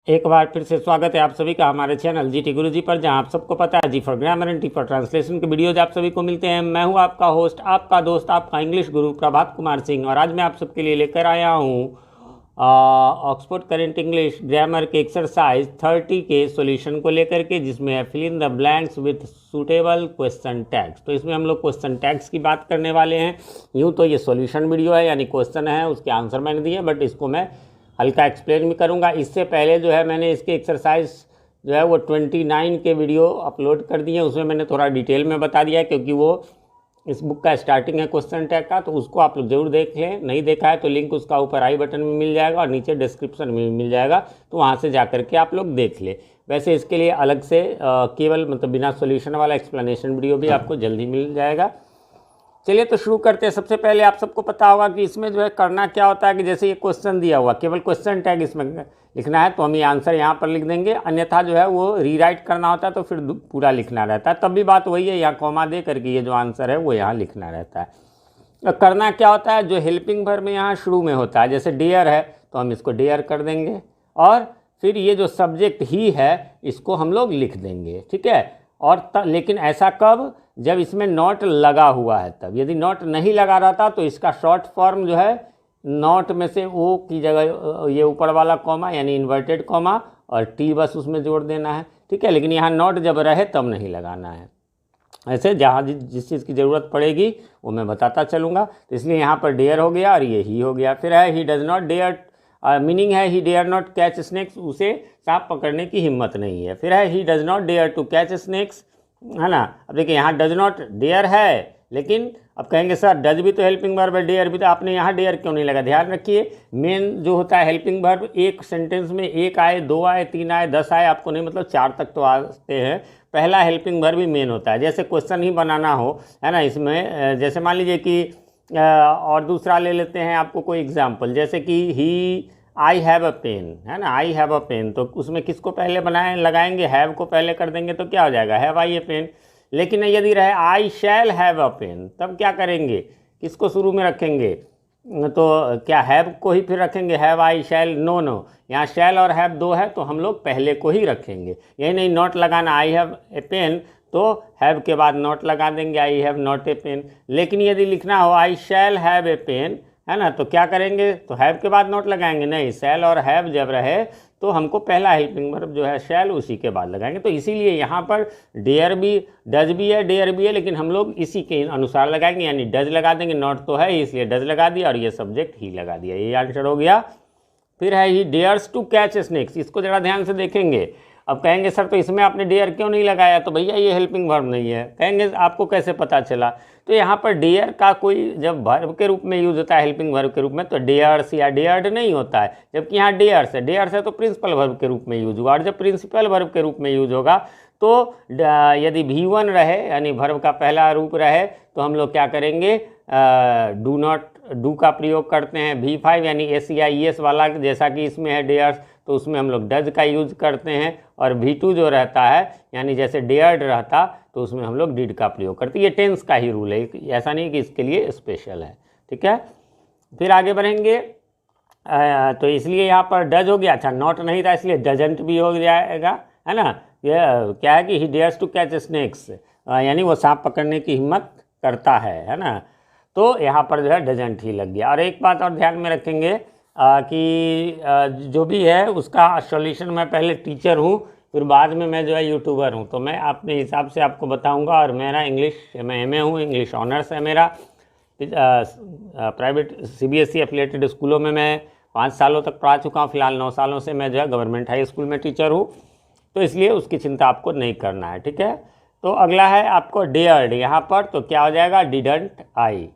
एक बार फिर से स्वागत है आप सभी का हमारे चैनल जीटी गुरुजी पर, जहां आप सबको पता है G for grammar and T for translation के वीडियोज आप सभी को मिलते हैं। मैं हूं आपका होस्ट, आपका दोस्त, आपका इंग्लिश गुरु प्रभात कुमार सिंह, और आज मैं आप सबके लिए लेकर आया हूं ऑक्सफोर्ड करेंट इंग्लिश ग्रामर के एक्सरसाइज 30 के सॉल्यूशन को लेकर के, जिसमें है fill in the blanks with suitable question tags. तो इसमें हम लोग क्वेश्चन टैग्स की बात करने वाले हैं। यूँ तो ये सॉल्यूशन वीडियो है, यानी क्वेश्चन है उसके आंसर मैंने दिए, बट इसको मैं हल्का एक्सप्लेन भी करूंगा। इससे पहले जो है मैंने इसके एक्सरसाइज जो है वो 29 के वीडियो अपलोड कर दिए, उसमें मैंने थोड़ा डिटेल में बता दिया है, क्योंकि वो इस बुक का स्टार्टिंग है क्वेश्चन टैग का, तो उसको आप लोग जरूर देख लें। नहीं देखा है तो लिंक उसका ऊपर आई बटन में मिल जाएगा और नीचे डिस्क्रिप्शन में मिल जाएगा, तो वहाँ से जा करके आप लोग देख लें। वैसे इसके लिए अलग से केवल मतलब बिना सॉल्यूशन वाला एक्सप्लेनेशन वीडियो भी आपको जल्दी मिल जाएगा। चलिए तो शुरू करते हैं। सबसे पहले आप सबको पता होगा कि इसमें जो है करना क्या होता है कि जैसे ये क्वेश्चन दिया हुआ, केवल क्वेश्चन टैग इसमें लिखना है, तो हम ये आंसर यहाँ पर लिख देंगे। अन्यथा जो है वो रीराइट करना होता है, तो फिर पूरा लिखना रहता है। तब भी बात वही है, यहाँ कॉमा दे करके ये जो आंसर है वो यहाँ लिखना रहता है। करना क्या होता है, जो हेल्पिंग वर्ब यहाँ शुरू में होता है, जैसे डियर है तो हम इसको डियर कर देंगे, और फिर ये जो सब्जेक्ट ही है इसको हम लोग लिख देंगे, ठीक है। और लेकिन ऐसा कब, जब इसमें नॉट लगा हुआ है तब। यदि नॉट नहीं लगा रहता तो इसका शॉर्ट फॉर्म जो है नॉट में से ओ की जगह ये ऊपर वाला कॉमा यानी इन्वर्टेड कॉमा और टी बस उसमें जोड़ देना है, ठीक है। लेकिन यहाँ नॉट जब रहे तब नहीं लगाना है। ऐसे जहाँ जिस चीज़ की ज़रूरत पड़ेगी वो मैं बताता चलूँगा। तो इसलिए यहाँ पर डेयर हो गया और ये ही हो गया। फिर है he does not dare, meaning है he dare not catch snakes, उसे सांप पकड़ने की हिम्मत नहीं है। फिर है he does not dare to catch snakes, है ना। अब देखिए यहाँ डज नॉट डेयर है, लेकिन अब कहेंगे सर डज भी तो हेल्पिंग वर्ब है, डेयर भी तो, आपने यहाँ डेयर क्यों नहीं लगा। ध्यान रखिए, मेन जो होता है हेल्पिंग वर्ब, एक सेंटेंस में एक आए, दो आए, तीन आए, 10 आए, आपको नहीं मतलब 4 तक तो आते हैं। पहला हेल्पिंग वर्ब ही मेन होता है। जैसे क्वेश्चन ही बनाना हो, है ना, इसमें जैसे मान लीजिए कि और दूसरा ले लेते हैं आपको कोई एग्जाम्पल, जैसे कि ही आई हैव अ पेन, है ना, आई हैव अ पेन, तो उसमें किसको पहले लगाएंगे, हैव को पहले कर देंगे, तो क्या हो जाएगा, हैव आई ए पेन। लेकिन यदि रहे आई शैल हैव अ पेन, तब क्या करेंगे, किसको शुरू में रखेंगे, तो क्या हैव को ही फिर रखेंगे, have I shall, no no, यहाँ शैल और हैव दो है तो हम लोग पहले को ही रखेंगे। यही नहीं नॉट लगाना, आई हैव ए पेन तो हैव के बाद नॉट लगा देंगे, I have not a pen. लेकिन यदि लिखना हो आई शैल हैव ए पेन, है ना, तो क्या करेंगे, तो हैव के बाद नॉट लगाएंगे, नहीं, शैल और हैव जब रहे तो हमको पहला हेल्पिंग वर्ब जो है शैल उसी के बाद लगाएंगे। तो इसीलिए यहाँ पर डेयर भी, डज भी है, डेयर भी है, लेकिन हम लोग इसी के अनुसार लगाएंगे, यानी डज लगा देंगे, नॉट तो है इसलिए डज लगा दिया और ये सब्जेक्ट ही लगा दिया, ये आंसर हो गया। फिर है ही डेयर्स टू कैच स्नेक्स, इसको ज़रा ध्यान से देखेंगे। अब कहेंगे सर तो इसमें आपने डेयर क्यों नहीं लगाया, तो भैया ये हेल्पिंग वर्ब नहीं है। कहेंगे आपको कैसे पता चला, तो यहाँ पर डेयर का कोई जब वर्ब के रूप में यूज़ होता है, हेल्पिंग वर्ब के रूप में, तो डेयर्स या डेयर्ड नहीं होता है, जबकि यहाँ डेयर्स है। डेयर्स है तो प्रिंसिपल वर्ब के रूप में यूज हुआ, और जब प्रिंसिपल वर्ब के रूप में यूज होगा तो यदि V1 रहे यानी वर्ब का पहला रूप रहे तो हम लोग क्या करेंगे, डू नॉट, डू का प्रयोग करते हैं। V5 यानी एस या ES वाला, जैसा कि इसमें है डेयर्स, तो उसमें हम लोग डज का यूज करते हैं। और V2 जो रहता है यानी जैसे डेयर्ड रहता तो उसमें हम लोग डिड का प्रयोग करते हैं। ये टेंस का ही रूल है, ऐसा नहीं कि इसके लिए स्पेशल है, ठीक है। फिर आगे बढ़ेंगे, तो इसलिए यहाँ पर डज हो गया, अच्छा नॉट नहीं था इसलिए डजंट भी हो जाएगा, है ना। ये क्या है कि ही डेयर्स टू कैच स्नेक्स, यानी वो सांप पकड़ने की हिम्मत करता है ना, तो यहाँ पर जो है डजंट ही लग गया। और एक बात और ध्यान में रखेंगे कि जो भी है उसका सॉल्यूशन, मैं पहले टीचर हूँ, फिर बाद में मैं जो है यूट्यूबर हूँ, तो मैं अपने हिसाब से आपको बताऊँगा। और मेरा इंग्लिश, मैं MA हूँ, इंग्लिश ऑनर्स है मेरा। प्राइवेट CBSE एफिलिएटेड स्कूलों में मैं 5 सालों तक पढ़ा चुका हूँ। फिलहाल 9 सालों से मैं जो है गवर्नमेंट हाई स्कूल में टीचर हूँ, तो इसलिए उसकी चिंता आपको नहीं करना है, ठीक है। तो अगला है आपको डेयर्ड, यहाँ पर तो क्या हो जाएगा, डिडंट आई।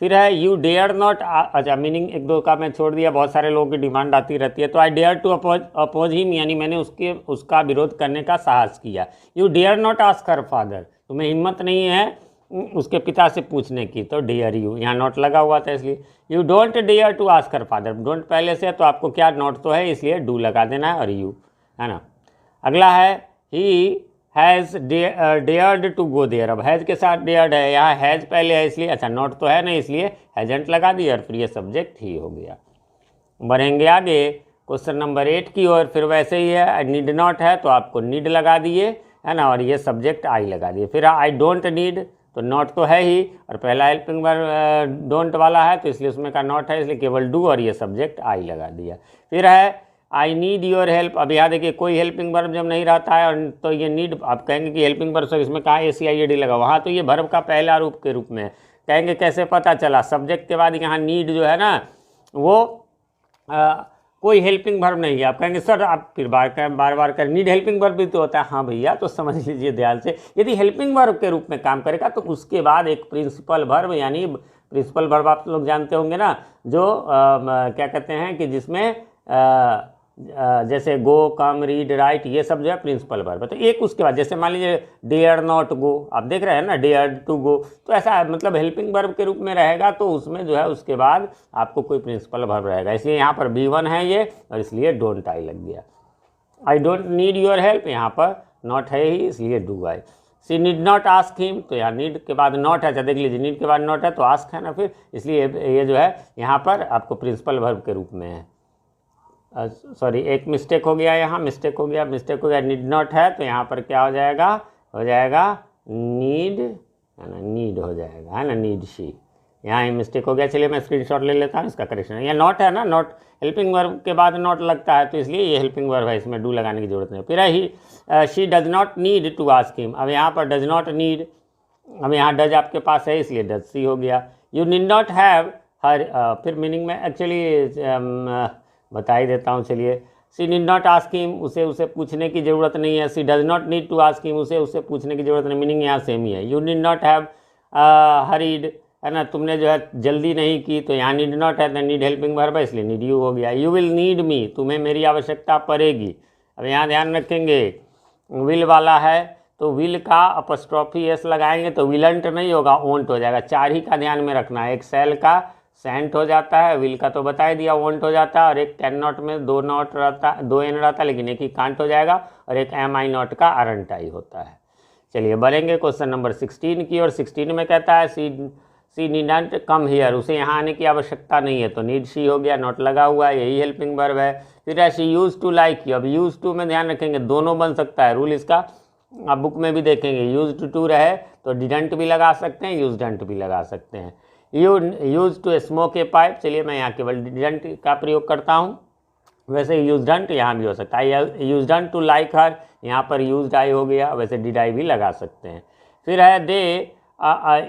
फिर है यू डेयर नॉट, अच्छा मीनिंग एक दो का मैं छोड़ दिया, बहुत सारे लोगों की डिमांड आती रहती है, तो I dare to oppose him, यानी मैंने उसका विरोध करने का साहस किया। You dare not ask her father, तुम्हें हिम्मत नहीं है उसके पिता से पूछने की, तो डेयर यू, यहाँ नॉट लगा हुआ था इसलिए। You don't dare to ask her father, don't पहले से है तो आपको क्या, नॉट तो है इसलिए डू लगा देना है और यू, है ना। अगला है he has dared to go there, अब हैज़ के साथ डेयर्ड है, यहाँ हैज़ पहले है इसलिए, अच्छा नॉट तो है नहीं इसलिए हैजेंट लगा दिया और फिर ये सब्जेक्ट ही हो गया। बढ़ेंगे आगे, क्वेश्चन नंबर 8 की ओर। फिर वैसे ही है, नीड नॉट है तो आपको नीड लगा दिए, है ना, और ये सब्जेक्ट आई लगा दिए। फिर आई डोंट नीड तो नॉट तो है ही, और पहला हेल्पिंग वर्ब डोंट वाला है तो इसलिए उसमें का नॉट है, इसलिए केवल डू और ये सब्जेक्ट आई लगा दिया। फिर है आई नीड योर हेल्प। अब यहाँ देखिए कोई हेल्पिंग वर्ब जब नहीं रहता है और तो ये नीड, आप कहेंगे कि हेल्पिंग वर्ब से इसमें कहाँ ACIED लगा, वहाँ तो ये वर्ब का पहला रूप के रूप में है। कहेंगे कैसे पता चला, सब्जेक्ट के बाद यहाँ नीड जो है ना वो कोई हेल्पिंग वर्ब नहीं है। आप कहेंगे सर आप फिर बार बार कर नीड हेल्पिंग वर्ब भी तो होता है। हाँ भैया, तो समझ लीजिए ध्यान से, यदि हेल्पिंग वर्ब के रूप में काम करेगा तो उसके बाद एक प्रिंसिपल वर्ब, यानी प्रिंसिपल वर्ब आप लोग जानते होंगे ना, जो क्या कहते हैं कि जिसमें जैसे गो, कम, रीड, राइट, ये सब जो है प्रिंसिपल वर्ब है। तो एक उसके बाद जैसे मान लीजिए डेयर नॉट गो, आप देख रहे हैं ना, डेयर टू गो, तो ऐसा मतलब हेल्पिंग वर्ब के रूप में रहेगा तो उसमें जो है उसके बाद आपको कोई प्रिंसिपल वर्ब रहेगा। इसलिए यहाँ पर B1 है ये, और इसलिए डोंट आई लग गया। I don't need your help, यहाँ पर नॉट है ही, इसलिए do I. She need not ask him, तो यहाँ नीड के बाद नॉट है, देख लीजिए नीड के बाद नॉट है तो आस्क है ना, फिर इसलिए ये जो है यहाँ पर आपको प्रिंसिपल वर्ब के रूप में है। सॉरी, एक मिस्टेक हो गया, यहाँ मिस्टेक हो गया। नीड नॉट है तो यहाँ पर क्या हो जाएगा नीड, है ना, नीड हो जाएगा, है ना, नीड शी। यहाँ ये मिस्टेक हो गया, चलिए मैं स्क्रीनशॉट ले लेता हूँ, इसका करेक्शन है। ये नॉट है ना, नॉट हेल्पिंग वर्ब के बाद नॉट लगता है तो इसलिए ये हेल्पिंग वर्ब है, इसमें डू लगाने की जरूरत नहीं। फिर ही she does not need to ask him. अब यहाँ पर डज नॉट नीड, अब यहाँ डज आपके पास है इसलिए डज सी हो गया। You need not have her, फिर मीनिंग में एक्चुअली बता ही देता हूँ, चलिए। She need not ask him, उसे पूछने की ज़रूरत नहीं है। She does not need to ask him, उसे पूछने की ज़रूरत नहीं, मीनिंग यहाँ सेम ही है। You need not have hurried, है ना, तुमने जो है जल्दी नहीं की, तो यहाँ नीड नॉट है तो नीड हेल्पिंग वर्ब है, इसलिए नीड यू हो गया। यू विल नीड मी, तुम्हें मेरी आवश्यकता पड़ेगी। अब यहाँ ध्यान रखेंगे विल वाला है तो विल का अपस्ट्रॉफी एस लगाएंगे तो विलंट नहीं होगा, ओंट हो जाएगा। 4 ही का ध्यान में रखना है, एक सेल का सेंट हो जाता है, विल का तो बता ही दिया वॉन्ट हो जाता है, और एक कैन नॉट में 2 नॉट रहता, 2 एन रहता है, लेकिन एक ही कांट हो जाएगा, और एक एम आई नॉट का आरंट आई होता है। चलिए बढ़ेंगे क्वेश्चन नंबर 16 की, और 16 में कहता है सी नीड कम हियर, उसे यहाँ आने की आवश्यकता नहीं है, तो नीड शी हो गया, नॉट लगा हुआ है, यही हेल्पिंग वर्ब है। फिर है she used to like you. अब यूज टू में ध्यान रखेंगे दोनों बन सकता है, रूल इसका आप बुक में भी देखेंगे। यूज टू रहे तो डिडंट भी लगा सकते हैं, यूज डंट भी लगा सकते हैं। Used to smoke a pipe, चलिए मैं यहाँ केवल डिडंट का प्रयोग करता हूँ, वैसे यूज डंट यहाँ भी हो सकता है। यूज डंट टू लाइक हर, यहाँ पर यूज आई हो गया, वैसे डिड आई भी लगा सकते हैं। फिर है they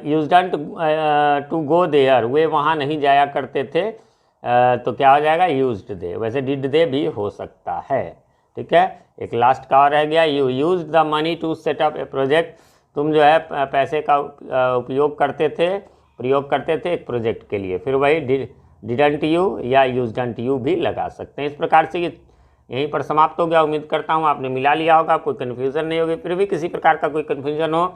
usedn't to go there, वे वहाँ नहीं जाया करते थे, तो क्या हो जाएगा यूज्ड दे, वैसे डिड दे भी हो सकता है। ठीक है, एक लास्ट का और रह गया, you use the money to set up a project, तुम जो है पैसे का प्रयोग करते थे एक प्रोजेक्ट के लिए। फिर वही डिडंट यू या यूज डंट यू भी लगा सकते हैं। इस प्रकार से ये यहीं पर समाप्त हो गया। उम्मीद करता हूँ आपने मिला लिया होगा, कोई कन्फ्यूज़न नहीं होगी। फिर भी किसी प्रकार का कोई कन्फ्यूज़न हो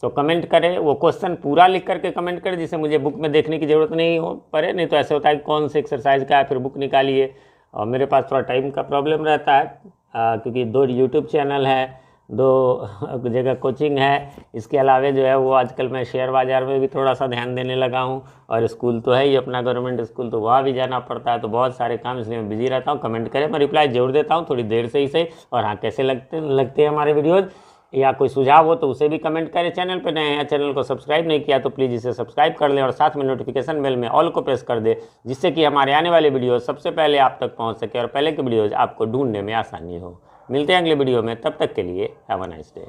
तो कमेंट करें, वो क्वेश्चन पूरा लिख करके कमेंट करें, जिससे मुझे बुक में देखने की ज़रूरत नहीं हो पड़े। नहीं तो ऐसे होता है कि कौन से एक्सरसाइज का है, फिर बुक निकालिए, और मेरे पास थोड़ा टाइम का प्रॉब्लम रहता है, क्योंकि 2 यूट्यूब चैनल है, 2 जगह कोचिंग है, इसके अलावा जो है वो आजकल मैं शेयर बाज़ार में भी थोड़ा सा ध्यान देने लगा हूँ, और स्कूल तो है ही अपना गवर्नमेंट स्कूल, तो वहाँ भी जाना पड़ता है, तो बहुत सारे काम, इसलिए मैं बिजी रहता हूँ। कमेंट करें, मैं रिप्लाई जरूर देता हूँ, थोड़ी देर से ही सही। और हाँ, कैसे लगते हैं हमारे वीडियोज़, या कोई सुझाव हो तो उसे भी कमेंट करें। चैनल पर नए हैं, चैनल को सब्सक्राइब नहीं किया तो प्लीज़ इसे सब्सक्राइब कर लें, और साथ में नोटिफिकेशन बेल में ऑल को प्रेस कर दें, जिससे कि हमारे आने वाले वीडियो सबसे पहले आप तक पहुँच सके, और पहले के वीडियोज़ आपको ढूंढने में आसानी हो। मिलते हैं अगले वीडियो में, तब तक के लिए हैव अ नाइस डे।